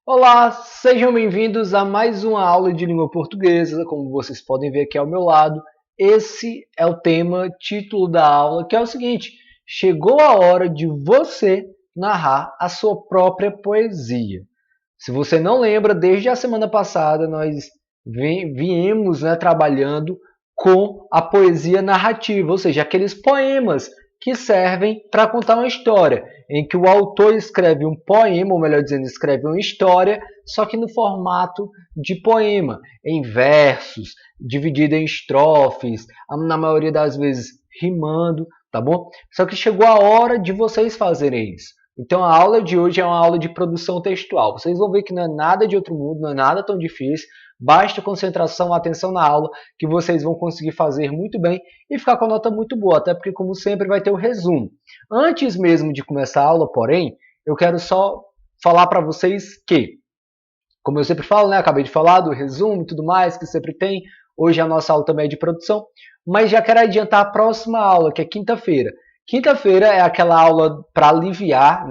Olá, sejam bem-vindos a mais uma aula de língua portuguesa. Como vocês podem ver aqui ao meu lado, esse é o tema, título da aula, que é o seguinte: chegou a hora de você narrar a sua própria poesia. Se você não lembra, desde a semana passada nós viemos, trabalhando com a poesia narrativa, ou seja, aqueles poemas que servem para contar uma história, em que o autor escreve um poema, ou melhor dizendo, escreve uma história, só que no formato de poema, em versos, dividido em estrofes, na maioria das vezes rimando, tá bom? Só que chegou a hora de vocês fazerem isso. Então a aula de hoje é uma aula de produção textual. Vocês vão ver que não é nada de outro mundo, não é nada tão difícil. Basta concentração, atenção na aula, que vocês vão conseguir fazer muito bem e ficar com a nota muito boa, até porque, como sempre, vai ter o resumo. Antes mesmo de começar a aula, porém, eu quero só falar para vocês que, como eu sempre falo, acabei de falar do resumo e tudo mais que sempre tem. Hoje a nossa aula também é de produção, mas já quero adiantar a próxima aula, que é quinta-feira. Quinta-feira é aquela aula para aliviar,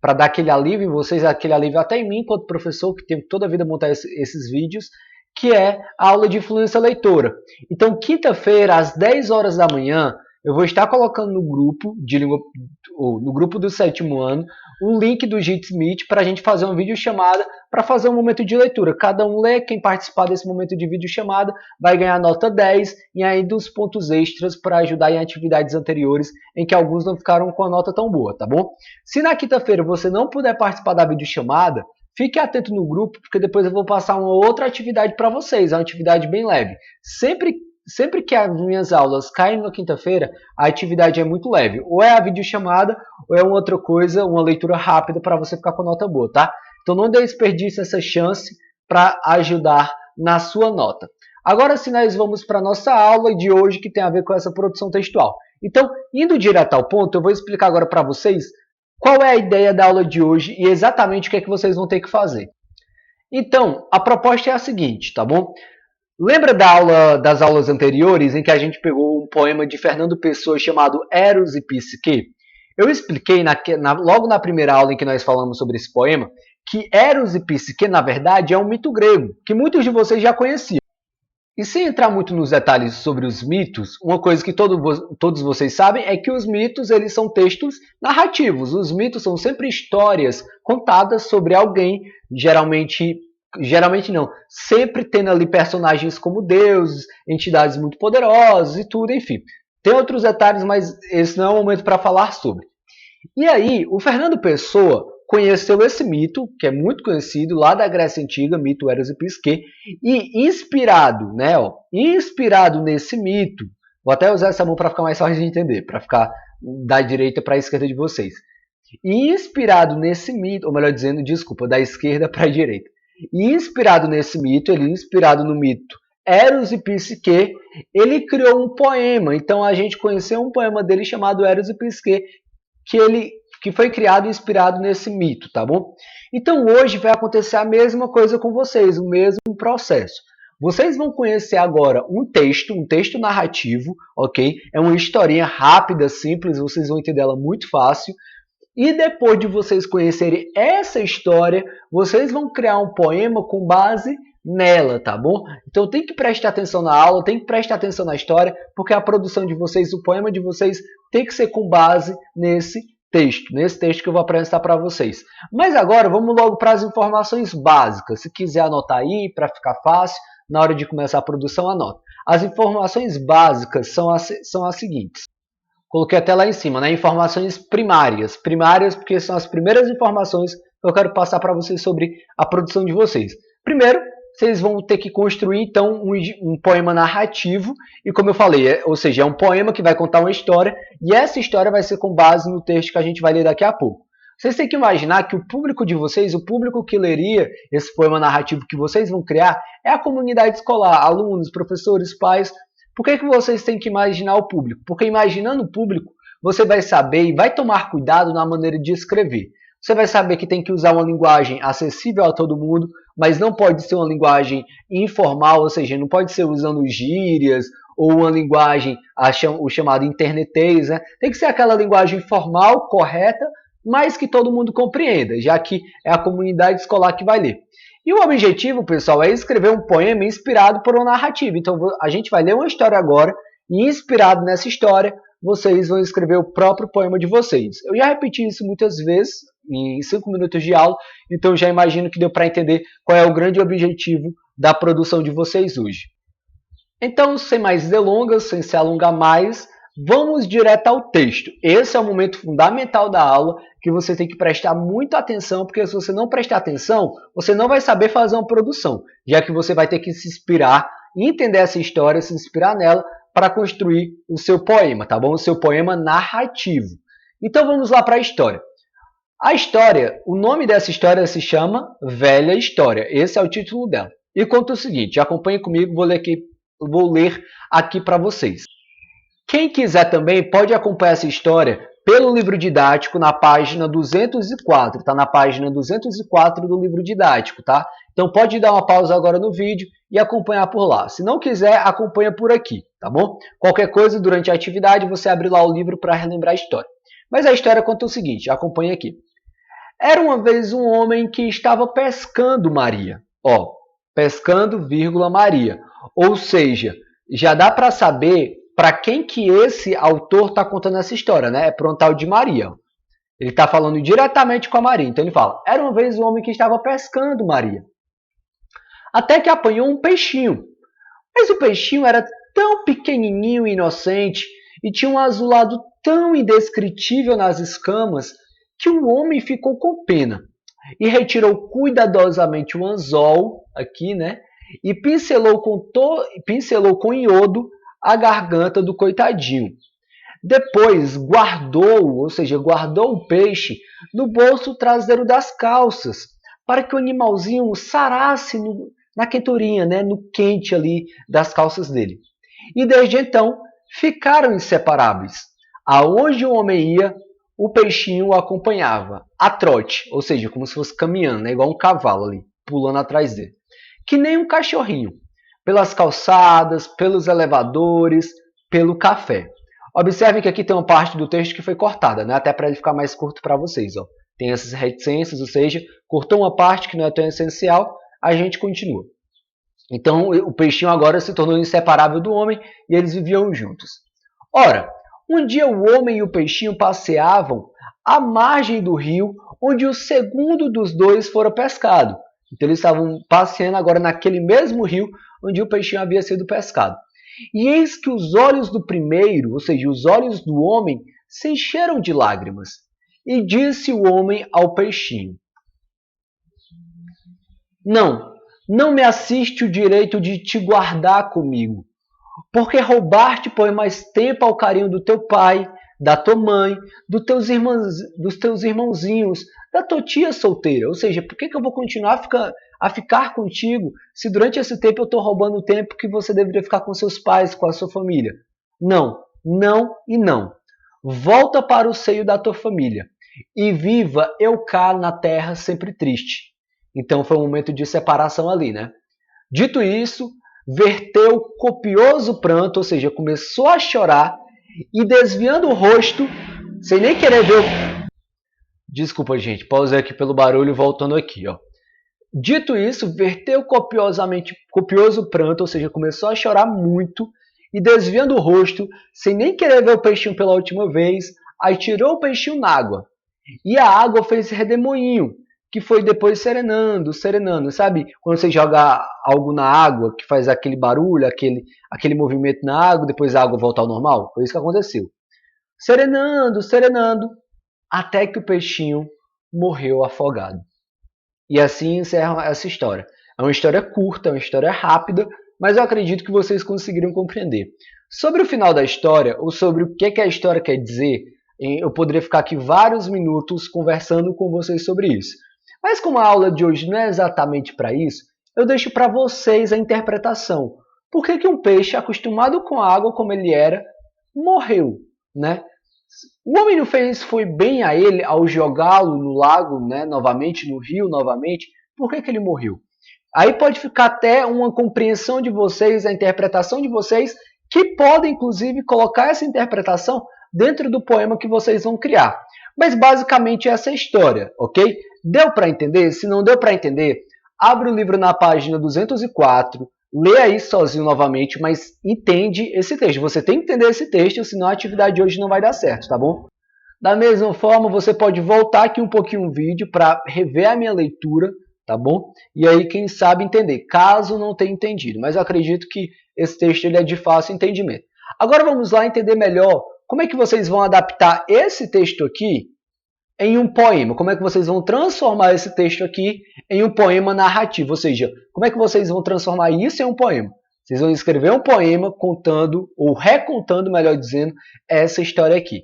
para dar aquele alívio em vocês, aquele alívio até em mim, enquanto professor, que tenho toda a vida montar esses vídeos, que é a aula de influência leitora. Então, quinta-feira, às 10 horas da manhã, eu vou estar colocando no grupo de língua, no grupo do sétimo ano, o link do Jits Meet para a gente fazer uma videochamada para fazer um momento de leitura. Cada um lê, quem participar desse momento de videochamada vai ganhar nota 10 e ainda os pontos extras para ajudar em atividades anteriores em que alguns não ficaram com a nota tão boa, tá bom? Se na quinta-feira você não puder participar da videochamada, fique atento no grupo, porque depois eu vou passar uma outra atividade para vocês, uma atividade bem leve. Sempre que as minhas aulas caem na quinta-feira, a atividade é muito leve. Ou é a videochamada, ou é uma outra coisa, uma leitura rápida para você ficar com nota boa, tá? Então não desperdice essa chance para ajudar na sua nota. Agora sim, nós vamos para a nossa aula de hoje, que tem a ver com essa produção textual. Então, indo direto ao ponto, eu vou explicar agora para vocês qual é a ideia da aula de hoje e exatamente o que é que vocês vão ter que fazer. Então, a proposta é a seguinte, tá bom? Lembra das aulas anteriores em que a gente pegou um poema de Fernando Pessoa chamado Eros e Psique? Eu expliquei logo na primeira aula em que nós falamos sobre esse poema que Eros e Psique, na verdade, é um mito grego, que muitos de vocês já conheciam. E sem entrar muito nos detalhes sobre os mitos, uma coisa que todos vocês sabem é que os mitos eles são textos narrativos. Os mitos são sempre histórias contadas sobre alguém, geralmente não, sempre tendo ali personagens como deuses, entidades muito poderosas e tudo, enfim. Tem outros detalhes, mas esse não é o momento para falar sobre. E aí, o Fernando Pessoa conheceu esse mito, que é muito conhecido, lá da Grécia Antiga, mito Eros e Psique, e inspirado nesse mito, vou até usar essa mão para ficar mais fácil de entender, para ficar da direita para a esquerda de vocês. E inspirado nesse mito, ou melhor dizendo, desculpa, da esquerda para a direita. E inspirado nesse mito, inspirado no mito Eros e Psique, ele criou um poema. Então a gente conheceu um poema dele chamado Eros e Psique, que foi criado e inspirado nesse mito, tá bom? Então hoje vai acontecer a mesma coisa com vocês, o mesmo processo. Vocês vão conhecer agora um texto narrativo, ok? É uma historinha rápida, simples, vocês vão entender ela muito fácil. E depois de vocês conhecerem essa história, vocês vão criar um poema com base nela, tá bom? Então tem que prestar atenção na aula, tem que prestar atenção na história, porque a produção de vocês, o poema de vocês, tem que ser com base nesse texto que eu vou apresentar para vocês. Mas agora vamos logo para as informações básicas. Se quiser anotar aí para ficar fácil, na hora de começar a produção, anota. As informações básicas são as seguintes. Coloquei até lá em cima, informações primárias. Primárias porque são as primeiras informações que eu quero passar para vocês sobre a produção de vocês. Primeiro, vocês vão ter que construir, então, um poema narrativo. E como eu falei, ou seja, é um poema que vai contar uma história. E essa história vai ser com base no texto que a gente vai ler daqui a pouco. Vocês têm que imaginar que o público de vocês, o público que leria esse poema narrativo que vocês vão criar, é a comunidade escolar, alunos, professores, pais. Por que vocês têm que imaginar o público? Porque imaginando o público, você vai saber e vai tomar cuidado na maneira de escrever. Você vai saber que tem que usar uma linguagem acessível a todo mundo, mas não pode ser uma linguagem informal, ou seja, não pode ser usando gírias ou uma linguagem, o chamado internetês, né? Tem que ser aquela linguagem formal, correta, mas que todo mundo compreenda, já que é a comunidade escolar que vai ler. E o objetivo, pessoal, é escrever um poema inspirado por uma narrativa. Então, a gente vai ler uma história agora e, inspirado nessa história, vocês vão escrever o próprio poema de vocês. Eu já repeti isso muitas vezes, em 5 minutos de aula, então já imagino que deu para entender qual é o grande objetivo da produção de vocês hoje. Então, sem mais delongas, sem se alongar mais, vamos direto ao texto. Esse é o momento fundamental da aula que você tem que prestar muita atenção, porque se você não prestar atenção, você não vai saber fazer uma produção, já que você vai ter que se inspirar, entender essa história, se inspirar nela para construir o seu poema, tá bom? O seu poema narrativo. Então vamos lá para a história. A história, o nome dessa história se chama Velha História. Esse é o título dela. E conta o seguinte, acompanhe comigo, vou ler aqui para vocês. Quem quiser também pode acompanhar essa história pelo livro didático na página 204. Está na página 204 do livro didático, tá? Então pode dar uma pausa agora no vídeo e acompanhar por lá. Se não quiser, acompanha por aqui, tá bom? Qualquer coisa, durante a atividade, você abre lá o livro para relembrar a história. Mas a história conta o seguinte, acompanha aqui. Era uma vez um homem que estava pescando Maria. Ó, pescando, vírgula, Maria. Ou seja, já dá para saber para quem que esse autor está contando essa história, né? É para um tal de Maria. Ele está falando diretamente com a Maria. Então ele fala, era uma vez um homem que estava pescando Maria. Até que apanhou um peixinho. Mas o peixinho era tão pequenininho e inocente e tinha um azulado tão indescritível nas escamas que o homem ficou com pena e retirou cuidadosamente o anzol aqui, né? E pincelou com iodo a garganta do coitadinho. Depois guardou, ou seja, guardou o peixe no bolso traseiro das calças, para que o animalzinho sarasse na quenturinha, né? No quente ali das calças dele. E desde então ficaram inseparáveis. Aonde o homem ia, o peixinho o acompanhava, a trote, ou seja, como se fosse caminhando, né? Igual um cavalo ali, pulando atrás dele. Que nem um cachorrinho, pelas calçadas, pelos elevadores, pelo café. Observem que aqui tem uma parte do texto que foi cortada, né? Até para ele ficar mais curto para vocês. Ó. Tem essas reticências, ou seja, cortou uma parte que não é tão essencial, a gente continua. Então, o peixinho agora se tornou inseparável do homem e eles viviam juntos. Ora, um dia o homem e o peixinho passeavam à margem do rio, onde o segundo dos dois fora pescado. Então eles estavam passeando agora naquele mesmo rio onde o peixinho havia sido pescado. E eis que os olhos do primeiro, ou seja, os olhos do homem, se encheram de lágrimas. E disse o homem ao peixinho: Não me assiste o direito de te guardar comigo, porque roubar-te põe mais tempo ao carinho do teu pai, da tua mãe, dos teus irmãozinhos, da tua tia solteira. Ou seja, por que eu vou continuar a ficar contigo se durante esse tempo eu estou roubando o tempo que você deveria ficar com seus pais, com a sua família? Não, não e não. Volta para o seio da tua família e viva eu cá na terra sempre triste. Então foi um momento de separação ali, né? Dito isso, verteu copioso pranto, ou seja, começou a chorar e desviando o rosto, sem nem querer ver o... Desculpa, gente, pausei aqui pelo barulho, voltando aqui, ó. Dito isso, verteu copioso pranto, ou seja, começou a chorar muito e desviando o rosto, sem nem querer ver o peixinho pela última vez, aí tirou o peixinho na água. E a água fez redemoinho, que foi depois serenando, sabe? Quando você joga algo na água, que faz aquele barulho, aquele movimento na água, depois a água volta ao normal. Foi isso que aconteceu. Serenando, até que o peixinho morreu afogado. E assim encerra essa história. É uma história curta, é uma história rápida, mas eu acredito que vocês conseguiram compreender. Sobre o final da história, ou sobre o que a história quer dizer, eu poderia ficar aqui vários minutos conversando com vocês sobre isso. Mas como a aula de hoje não é exatamente para isso, eu deixo para vocês a interpretação. Por que um peixe acostumado com a água como ele era, morreu, né? O homem não foi bem a ele ao jogá-lo no lago, né, novamente, no rio novamente. Por que ele morreu? Aí pode ficar até uma compreensão de vocês, a interpretação de vocês, que podem, inclusive, colocar essa interpretação dentro do poema que vocês vão criar. Mas basicamente essa é a história, ok? Deu para entender? Se não deu para entender, abre o livro na página 204, lê aí sozinho novamente, mas entende esse texto. Você tem que entender esse texto, senão a atividade de hoje não vai dar certo, tá bom? Da mesma forma, você pode voltar aqui um pouquinho o vídeo para rever a minha leitura, tá bom? E aí, quem sabe entender, caso não tenha entendido. Mas eu acredito que esse texto ele é de fácil entendimento. Agora vamos lá entender melhor como é que vocês vão adaptar esse texto aqui em um poema. Como é que vocês vão transformar esse texto aqui em um poema narrativo? Ou seja, como é que vocês vão transformar isso em um poema? Vocês vão escrever um poema contando, ou recontando, melhor dizendo, essa história aqui.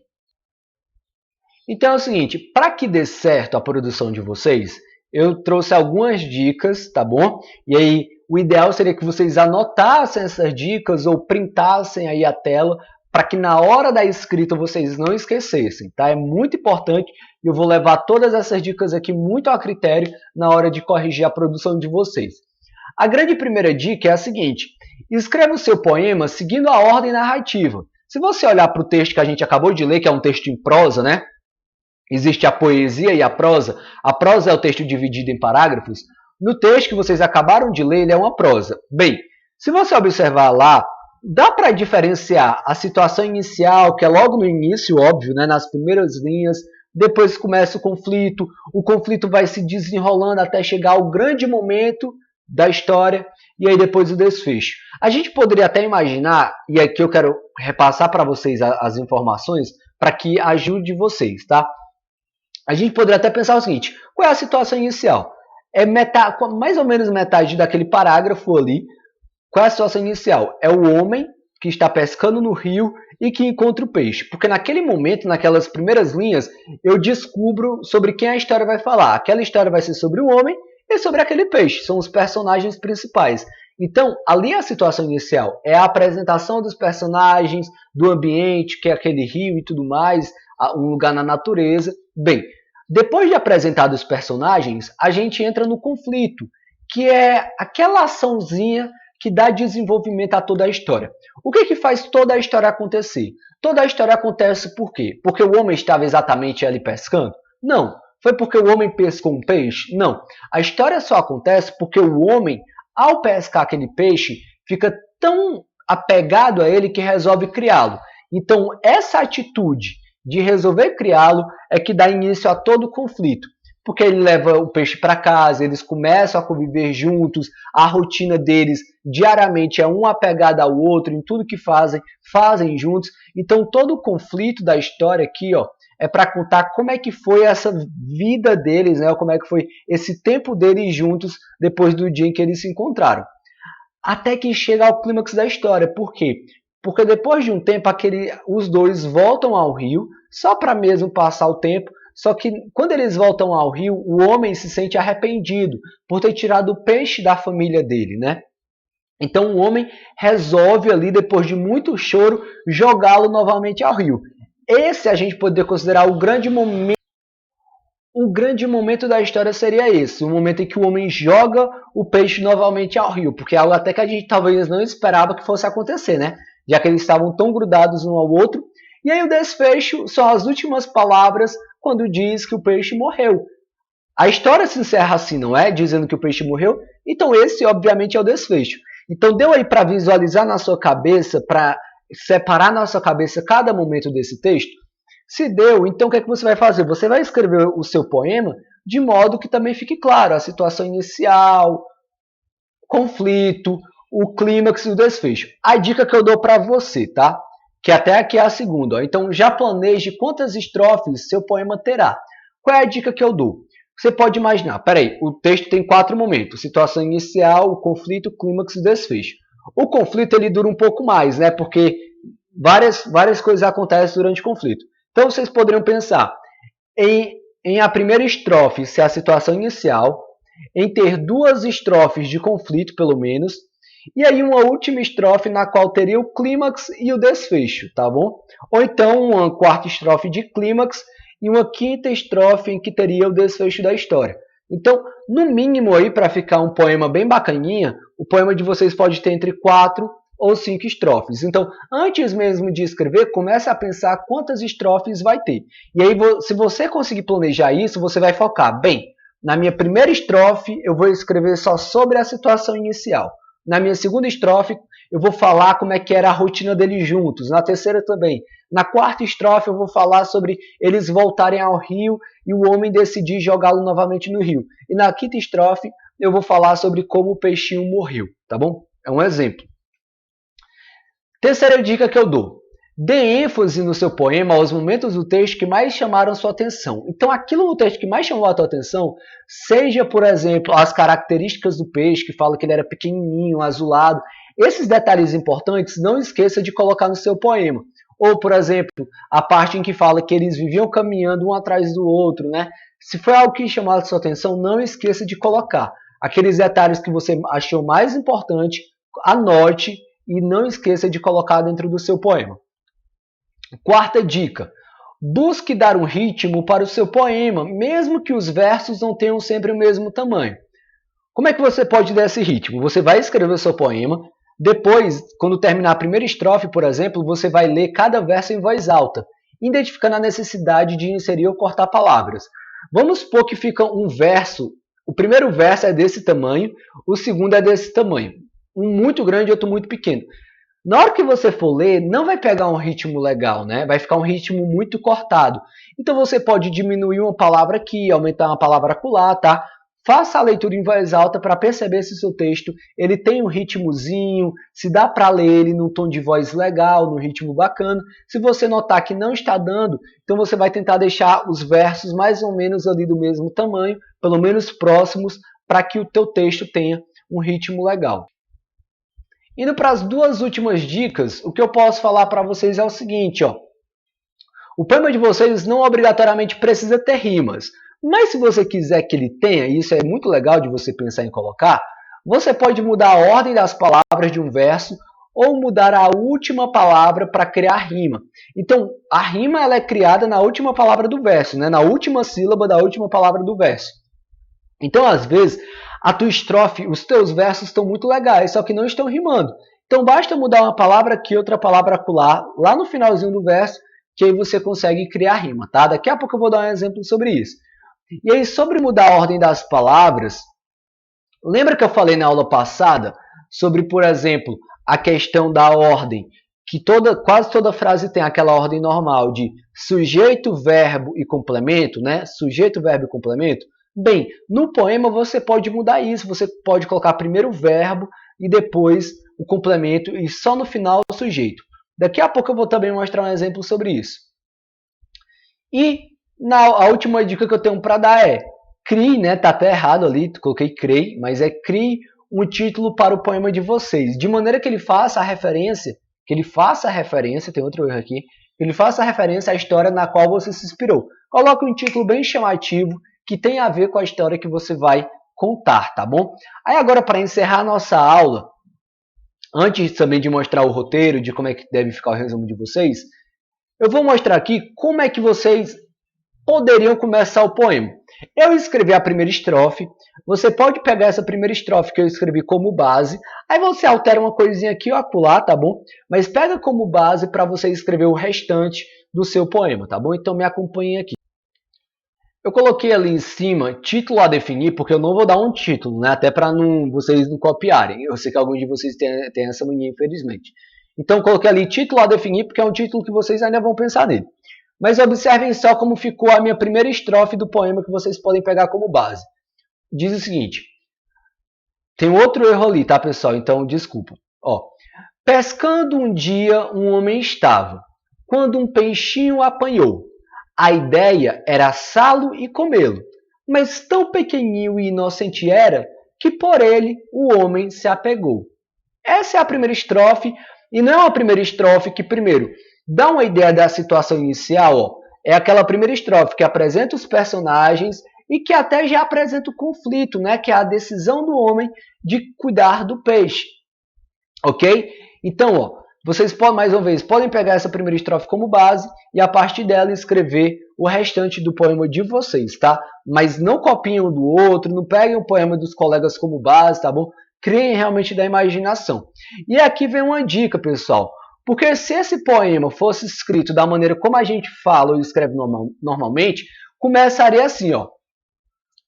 Então é o seguinte, para que dê certo a produção de vocês, eu trouxe algumas dicas, tá bom? E aí, o ideal seria que vocês anotassem essas dicas ou printassem aí a tela para que na hora da escrita vocês não esquecessem, tá? É muito importante e eu vou levar todas essas dicas aqui muito a critério na hora de corrigir a produção de vocês. A grande primeira dica é a seguinte, escreva o seu poema seguindo a ordem narrativa. Se você olhar para o texto que a gente acabou de ler, que é um texto em prosa, né? Existe a poesia e a prosa. A prosa é o texto dividido em parágrafos. No texto que vocês acabaram de ler, ele é uma prosa. Bem, se você observar lá, dá para diferenciar a situação inicial, que é logo no início, óbvio, né, nas primeiras linhas, depois começa o conflito vai se desenrolando até chegar ao grande momento da história, e aí depois o desfecho. A gente poderia até imaginar, e aqui eu quero repassar para vocês as informações, para que ajude vocês, tá? A gente poderia até pensar o seguinte, qual é a situação inicial? É mais ou menos metade daquele parágrafo ali. Qual é a situação inicial? É o homem que está pescando no rio e que encontra o peixe. Porque naquele momento, naquelas primeiras linhas, eu descubro sobre quem a história vai falar. Aquela história vai ser sobre o homem e sobre aquele peixe. São os personagens principais. Então, ali a situação inicial é a apresentação dos personagens, do ambiente, que é aquele rio e tudo mais, um lugar na natureza. Bem, depois de apresentar os personagens, a gente entra no conflito, que é aquela açãozinha que dá desenvolvimento a toda a história. O que faz toda a história acontecer? Toda a história acontece por quê? Porque o homem estava exatamente ali pescando? Não. Foi porque o homem pescou um peixe? Não. A história só acontece porque o homem, ao pescar aquele peixe, fica tão apegado a ele que resolve criá-lo. Então, essa atitude de resolver criá-lo é que dá início a todo o conflito. Porque ele leva o peixe para casa, eles começam a conviver juntos, a rotina deles diariamente é um apegado ao outro, em tudo que fazem juntos. Então todo o conflito da história aqui, ó, é para contar como é que foi essa vida deles, né? Como é que foi esse tempo deles juntos depois do dia em que eles se encontraram. Até que chega ao clímax da história. Por quê? Porque depois de um tempo, os dois voltam ao rio, só para mesmo passar o tempo. Só que quando eles voltam ao rio, o homem se sente arrependido por ter tirado o peixe da família dele, né? Então o homem resolve ali, depois de muito choro, jogá-lo novamente ao rio. Esse a gente poderia considerar o grande momento. O grande momento da história seria esse, o momento em que o homem joga o peixe novamente ao rio, porque é algo até que a gente talvez não esperava que fosse acontecer, né? Já que eles estavam tão grudados um ao outro. E aí o desfecho são as últimas palavras quando diz que o peixe morreu. A história se encerra assim, não é? Dizendo que o peixe morreu. Então esse, obviamente, é o desfecho. Então deu aí para visualizar na sua cabeça, para separar na sua cabeça cada momento desse texto? Se deu, então o que é que você vai fazer? Você vai escrever o seu poema de modo que também fique claro a situação inicial, conflito, o clímax e o desfecho. A dica que eu dou para você, tá? Que até aqui é a segunda. Ó. Então já planeje quantas estrofes seu poema terá. Qual é a dica que eu dou? Você pode imaginar, peraí, o texto tem 4 momentos. Situação inicial, o conflito, o clímax e o desfecho. O conflito ele dura um pouco mais, né? Porque várias coisas acontecem durante o conflito. Então vocês poderiam pensar em a primeira estrofe ser a situação inicial, em ter 2 estrofes de conflito, pelo menos, e aí uma última estrofe na qual teria o clímax e o desfecho, tá bom? Ou então uma 4ª estrofe de clímax e uma 5ª estrofe em que teria o desfecho da história. Então, no mínimo aí, para ficar um poema bem bacaninha, o poema de vocês pode ter entre 4 ou 5 estrofes. Então, antes mesmo de escrever, comece a pensar quantas estrofes vai ter. E aí, se você conseguir planejar isso, você vai focar. Bem, na minha primeira estrofe, eu vou escrever só sobre a situação inicial. Na minha segunda estrofe, eu vou falar como é que era a rotina deles juntos. Na terceira também. Na quarta estrofe, eu vou falar sobre eles voltarem ao rio e o homem decidir jogá-lo novamente no rio. E na quinta estrofe, eu vou falar sobre como o peixinho morreu, tá bom? É um exemplo. Terceira dica que eu dou. Dê ênfase no seu poema aos momentos do texto que mais chamaram sua atenção. Então, aquilo no texto que mais chamou a tua atenção, seja, por exemplo, as características do peixe, que fala que ele era pequenininho, azulado. Esses detalhes importantes, não esqueça de colocar no seu poema. Ou, por exemplo, a parte em que fala que eles viviam caminhando um atrás do outro, né? Se foi algo que chamou a sua atenção, não esqueça de colocar. Aqueles detalhes que você achou mais importante, anote e não esqueça de colocar dentro do seu poema. Quarta dica. Busque dar um ritmo para o seu poema, mesmo que os versos não tenham sempre o mesmo tamanho. Como é que você pode dar esse ritmo? Você vai escrever o seu poema, depois, quando terminar a primeira estrofe, por exemplo, você vai ler cada verso em voz alta, identificando a necessidade de inserir ou cortar palavras. Vamos supor que fica um verso, o primeiro verso é desse tamanho, o segundo é desse tamanho. Um muito grande e outro muito pequeno. Na hora que você for ler, não vai pegar um ritmo legal, né? Vai ficar um ritmo muito cortado. Então você pode diminuir uma palavra aqui, aumentar uma palavra acolá, tá? Faça a leitura em voz alta para perceber se o seu texto ele tem um ritmozinho, se dá para ler ele num tom de voz legal, num ritmo bacana. Se você notar que não está dando, então você vai tentar deixar os versos mais ou menos ali do mesmo tamanho, pelo menos próximos, para que o teu texto tenha um ritmo legal. Indo para as duas últimas dicas, o que eu posso falar para vocês é o seguinte, ó. O poema de vocês não obrigatoriamente precisa ter rimas, mas se você quiser que ele tenha, e isso é muito legal de você pensar em colocar, você pode mudar a ordem das palavras de um verso ou mudar a última palavra para criar rima. Então, a rima ela é criada na última palavra do verso, né? Na última sílaba da última palavra do verso. Então, às vezes, a tua estrofe, os teus versos estão muito legais, só que não estão rimando. Então, basta mudar uma palavra aqui, outra palavra acolá, lá no finalzinho do verso, que aí você consegue criar rima, tá? Daqui a pouco eu vou dar um exemplo sobre isso. E aí, sobre mudar a ordem das palavras, lembra que eu falei na aula passada sobre, por exemplo, a questão da ordem, que quase toda frase tem aquela ordem normal de sujeito, verbo e complemento, né? Sujeito, verbo e complemento. Bem, no poema você pode mudar isso, você pode colocar primeiro o verbo e depois o complemento e só no final o sujeito. Daqui a pouco eu vou também mostrar um exemplo sobre isso. E a última dica que eu tenho para dar é, crie, né? Tá até errado ali, coloquei crei, mas é crie um título para o poema de vocês, de maneira que ele faça a referência, tem outro erro aqui, que ele faça a referência à história na qual você se inspirou. Coloque um título bem chamativo, que tem a ver com a história que você vai contar, tá bom? Aí agora, para encerrar a nossa aula, antes também de mostrar o roteiro, de como é que deve ficar o resumo de vocês, eu vou mostrar aqui como é que vocês poderiam começar o poema. Eu escrevi a primeira estrofe, você pode pegar essa primeira estrofe que eu escrevi como base, aí você altera uma coisinha aqui ou acolá, tá bom? Mas pega como base para você escrever o restante do seu poema, tá bom? Então me acompanhem aqui. Eu coloquei ali em cima título a definir, porque eu não vou dar um título, né? Até para vocês não copiarem. Eu sei que alguns de vocês têm essa mania, infelizmente. Então, eu coloquei ali título a definir, porque é um título que vocês ainda vão pensar nele. Mas observem só como ficou a minha primeira estrofe do poema que vocês podem pegar como base. Diz o seguinte. Tem outro erro ali, tá, pessoal? Então, desculpa. Ó, pescando um dia um homem estava, quando um peixinho apanhou. A ideia era assá-lo e comê-lo, mas tão pequenino e inocente era que por ele o homem se apegou. Essa é a primeira estrofe, e não é uma primeira estrofe que, primeiro, dá uma ideia da situação inicial, ó. É aquela primeira estrofe que apresenta os personagens e que até já apresenta o conflito, né? Que é a decisão do homem de cuidar do peixe. Ok? Então, ó, vocês podem, mais uma vez, podem pegar essa primeira estrofe como base e a partir dela escrever o restante do poema de vocês, tá? Mas não copiem um do outro, não peguem o poema dos colegas como base, tá bom? criem realmente da imaginação. E aqui vem uma dica, pessoal. Porque se esse poema fosse escrito da maneira como a gente fala ou escreve normalmente, começaria assim, ó.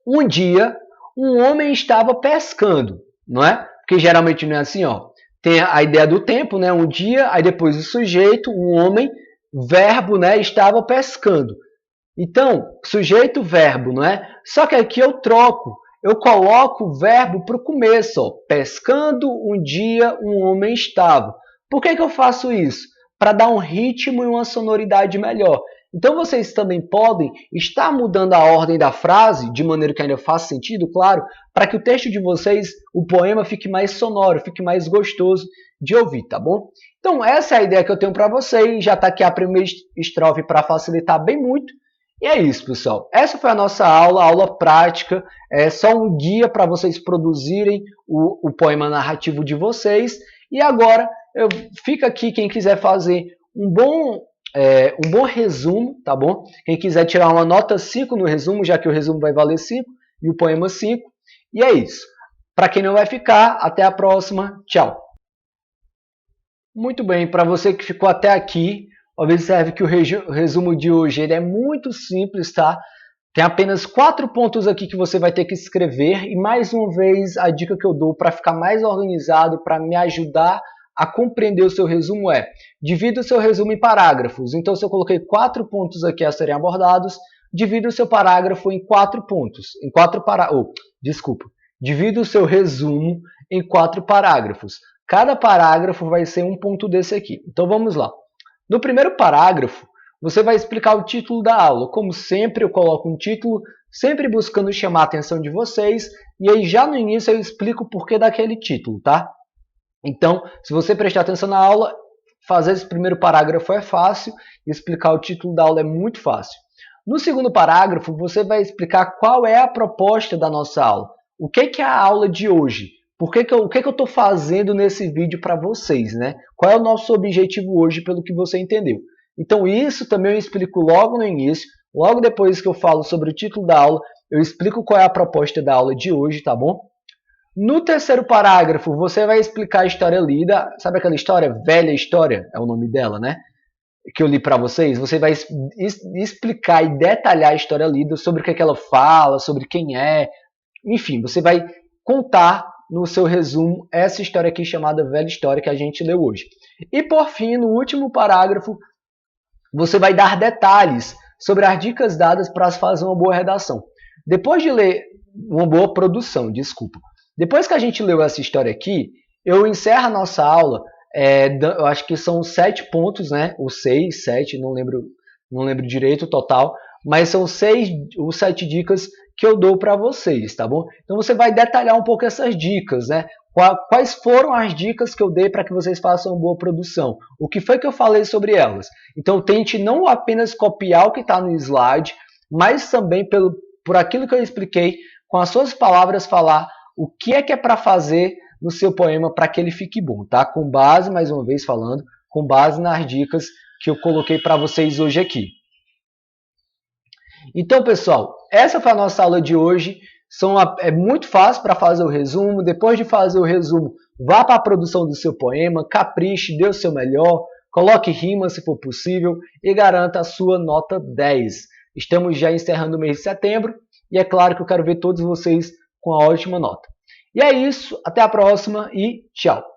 Um dia, um homem estava pescando, não é? Porque geralmente não é assim, ó. Tem a ideia do tempo, né? Um dia, aí depois o sujeito, um homem, verbo, né? Estava pescando. Então, sujeito, verbo, não é? Só que aqui eu troco. Eu coloco o verbo para o começo. Ó. Pescando um dia um homem estava. Por que eu faço isso? Para dar um ritmo e uma sonoridade melhor. Então vocês também podem estar mudando a ordem da frase, de maneira que ainda faça sentido, claro, para que o texto de vocês, o poema, fique mais sonoro, fique mais gostoso de ouvir, tá bom? Então essa é a ideia que eu tenho para vocês. Já está aqui a primeira estrofe para facilitar bem muito. E é isso, pessoal. Essa foi a nossa aula prática. É só um guia para vocês produzirem o poema narrativo de vocês. E agora, fica aqui quem quiser fazer um bom resumo, tá bom? Quem quiser tirar uma nota 5 no resumo, já que o resumo vai valer 5 e o poema 5. E é isso. Para quem não vai ficar, até a próxima. Tchau. Muito bem, para você que ficou até aqui, observe que o resumo de hoje ele é muito simples, tá? Tem apenas 4 pontos aqui que você vai ter que escrever e mais uma vez a dica que eu dou para ficar mais organizado, para me ajudar a compreender o seu resumo é: divida o seu resumo em parágrafos. Então se eu coloquei 4 pontos aqui a serem abordados, divida o seu parágrafo em 4 pontos, divida o seu resumo em 4 parágrafos. Cada parágrafo vai ser um ponto desse aqui. Então vamos lá. No primeiro parágrafo, você vai explicar o título da aula. Como sempre, eu coloco um título, sempre buscando chamar a atenção de vocês, e aí já no início eu explico o porquê daquele título, tá? Então, se você prestar atenção na aula, fazer esse primeiro parágrafo é fácil, e explicar o título da aula é muito fácil. No segundo parágrafo, você vai explicar qual é a proposta da nossa aula. O que é a aula de hoje? O que eu estou fazendo nesse vídeo para vocês, né? Qual é o nosso objetivo hoje, pelo que você entendeu? Então isso também eu explico logo no início, logo depois que eu falo sobre o título da aula, eu explico qual é a proposta da aula de hoje, tá bom? No terceiro parágrafo, você vai explicar a história lida, sabe aquela história? Velha História, é o nome dela, né? Que eu li para vocês. Você vai explicar e detalhar a história lida, sobre o que ela fala, sobre quem é, enfim, você vai contar no seu resumo essa história aqui chamada Velha História que a gente leu hoje. E por fim, no último parágrafo, você vai dar detalhes sobre as dicas dadas para fazer uma boa redação. Depois de ler uma boa produção, desculpa. Depois que a gente leu essa história aqui, eu encerro a nossa aula, eu acho que são 7 pontos, né? Ou 6, 7, não lembro direito o total, mas são 6 ou 7 dicas que eu dou para vocês, tá bom? Então você vai detalhar um pouco essas dicas, né? Quais foram as dicas que eu dei para que vocês façam uma boa produção? O que foi que eu falei sobre elas? Então tente não apenas copiar o que está no slide, mas também por aquilo que eu expliquei, com as suas palavras falar o que é para fazer no seu poema para que ele fique bom, tá? Com base, mais uma vez falando, com base nas dicas que eu coloquei para vocês hoje aqui. Então, pessoal, essa foi a nossa aula de hoje. É muito fácil para fazer o resumo. Depois de fazer o resumo, vá para a produção do seu poema, capriche, dê o seu melhor, coloque rima se for possível e garanta a sua nota 10. Estamos já encerrando o mês de setembro e é claro que eu quero ver todos vocês com a ótima nota. E é isso, até a próxima e tchau!